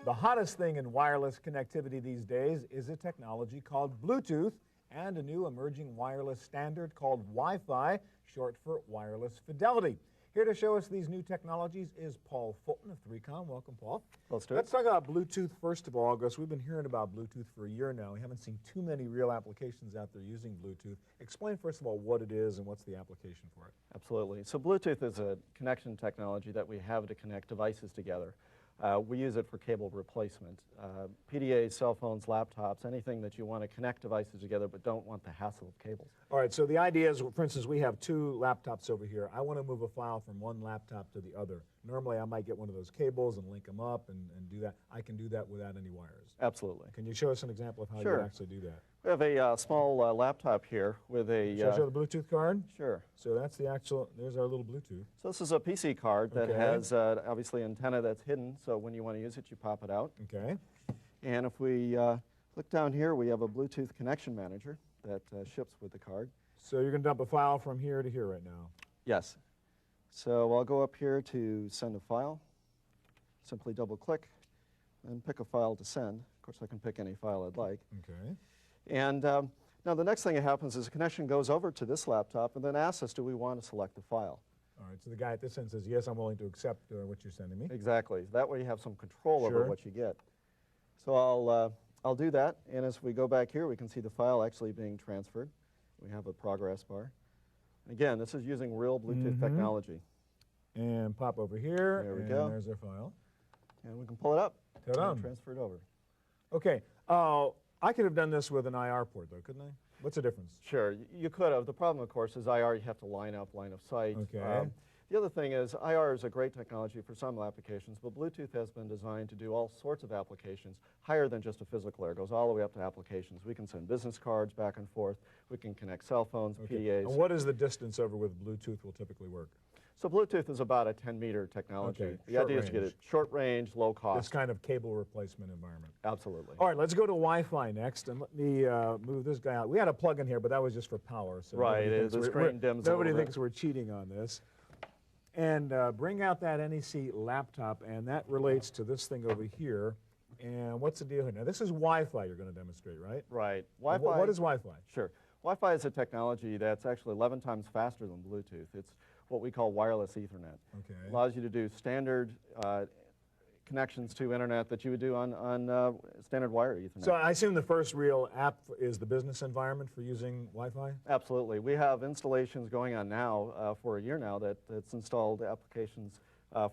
The hottest thing in wireless connectivity these days is a technology called Bluetooth and a new emerging wireless standard called Wi-Fi, short for wireless fidelity. Here to show us these new technologies is Paul Fulton of 3Com. Welcome, Paul. Let's do it. Let's talk about Bluetooth first of all, because we've been hearing about Bluetooth for a year now. We haven't seen too many real applications out there using Bluetooth. Explain first of all what it is and what's the application for it. Absolutely. So Bluetooth is a connection technology that we have to connect devices together. We use it for cable replacement. PDAs, cell phones, laptops, anything that you want to connect devices together but don't want the hassle of cables. All right, so the idea is, for instance, we have two laptops over here. I want to move a file from one laptop to the other. Normally, I might get one of those cables and link them up and do that. I can do that without any wires. Absolutely. Can you show us an example of how Sure. you actually do that? We have a small laptop here with a... Should I show the Bluetooth card? Sure. So that's the actual, there's our little Bluetooth. So this is a PC card that Okay. has obviously an antenna that's hidden, so when you want to use it, you pop it out. Okay. And if we click down here, we have a Bluetooth connection manager that ships with the card. So you're going to dump a file from here to here right now. Yes. So I'll go up here to send a file. Simply double click and pick a file to send. Of course, I can pick any file I'd like. Okay. And now the next thing that happens is the connection goes over to this laptop and then asks us, do we want to select the file? All right, so the guy at this end says, yes, I'm willing to accept what you're sending me. Exactly. That way you have some control Sure. over what you get. So I'll do that, and as we go back here, we can see the file actually being transferred. We have a progress bar. Again, this is using real Bluetooth technology. And pop over here. There we and go. There's our file. And we can pull it up Ta-da. and transfer it over. Okay. I could have done this with an IR port, though, couldn't I? What's the difference? Sure, you could have. The problem, of course, is IR, you have to line up, line of sight. Okay. The other thing is IR is a great technology for some applications, but Bluetooth has been designed to do all sorts of applications higher than just a physical layer. It goes all the way up to applications. We can send business cards back and forth. We can connect cell phones, PDAs. And what is the distance over with Bluetooth will typically work? So Bluetooth is about a 10-meter technology. Okay, The short idea is to get range. it short range, low cost. This kind of cable replacement environment. Absolutely. All right, let's go to Wi-Fi next, and let me move this guy out. We had a plug in here, but that was just for power. So Right, nobody thinks the we're- screen dims a Nobody little bit. thinks we're cheating on this. And bring out that NEC laptop, and that relates to this thing over here. And what's the deal here? Now, this is Wi-Fi you're going to demonstrate, right? Right. What is Wi-Fi? Sure. Wi-Fi is a technology that's actually 11 times faster than Bluetooth. It's what we call wireless Ethernet. Okay. Allows you to do standard connections to internet that you would do on standard wire Ethernet. So I assume the first real app is the business environment for using Wi-Fi? Absolutely. We have installations going on now for a year now that's installed applications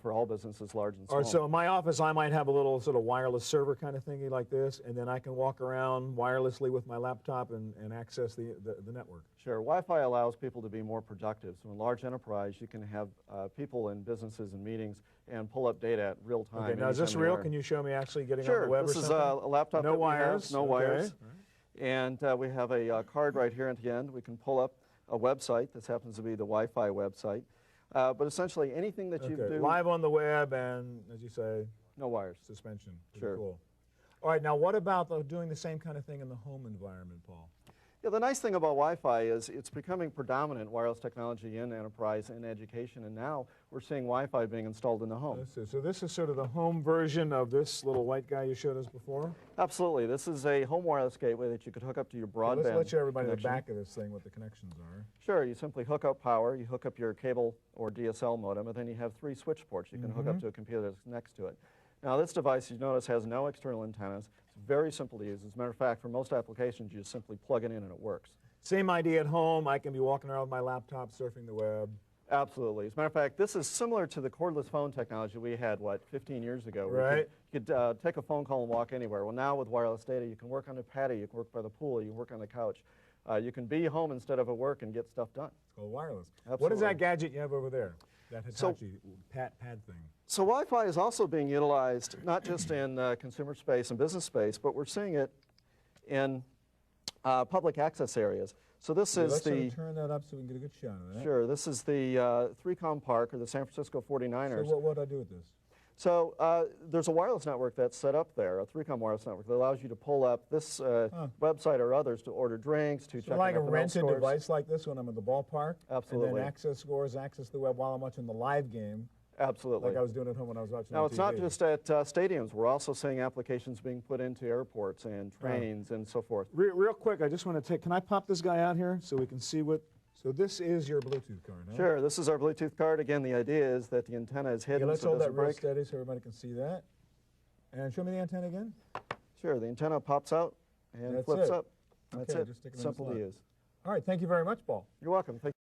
for all businesses, large and small. All right, so in my office, I might have a little sort of wireless server kind of thingy like this, and then I can walk around wirelessly with my laptop and access the network. Sure. Wi-Fi allows people to be more productive. So in large enterprise, you can have people in businesses and meetings and pull up data at real time. Okay, now is this anytime real? anywhere. Can you show me actually getting Sure. on the web This or is something? a laptop No that we wires? have, no Okay. wires. And we have a card right here at the end. We can pull up a website. This happens to be the Wi-Fi website. But essentially anything that you do... Live on the web and, as you say, no wires. suspension. Pretty Sure. Cool. All right, now what about doing the same kind of thing in the home environment, Paul? Yeah, the nice thing about Wi-Fi is it's becoming predominant wireless technology in enterprise and education, and now we're seeing Wi-Fi being installed in the home. So this is sort of the home version of this little white guy you showed us before? Absolutely. This is a home wireless gateway that you could hook up to your broadband Let's let show everybody connection. the back of this thing, what the connections are. Sure. You simply hook up power, you hook up your cable or DSL modem, and then you have 3 switch ports you can hook up to a computer that's next to it. Now this device, you notice, has no external antennas. It's very simple to use. As a matter of fact, for most applications, you just simply plug it in and it works. Same idea at home. I can be walking around with my laptop, surfing the web. Absolutely. As a matter of fact, this is similar to the cordless phone technology we had, 15 years ago. where Right. You could take a phone call and walk anywhere. Well, now with wireless data, you can work on the patio, you can work by the pool, you can work on the couch. You can be home instead of at work and get stuff done. It's called wireless. Absolutely. What is that gadget you have over there? That Hitachi pad thing. So Wi-Fi is also being utilized not just in consumer space and business space, but we're seeing it in public access areas. So this is Let's the... sort of turn that up so we can get a good shot of that. Sure. This is the 3Com Park, or the San Francisco 49ers. So what do I do with this? So there's a wireless network that's set up there, a 3Com wireless network, that allows you to pull up this website or others to order drinks, to check like a FML rented scores. device like this when I'm at the ball park? Absolutely. And then access scores, access the web while I'm watching the live game. Absolutely. Like I was doing at home when I was watching Now, on it's TV. not just at stadiums. We're also seeing applications being put into airports and trains and so forth. Real quick, I just want to take, can I pop this guy out here so we can see what? So this is your Bluetooth card, huh? Sure, this is our Bluetooth card. Again, the idea is that the antenna is hidden Let's so it hold that doesn't real break. steady so everybody can see that. And show me the antenna again. Sure, the antenna pops out and That's flips it. up. That's Okay, it. just stick it in the Simple to slot. use. All right, thank you very much, Paul. You're welcome. Thank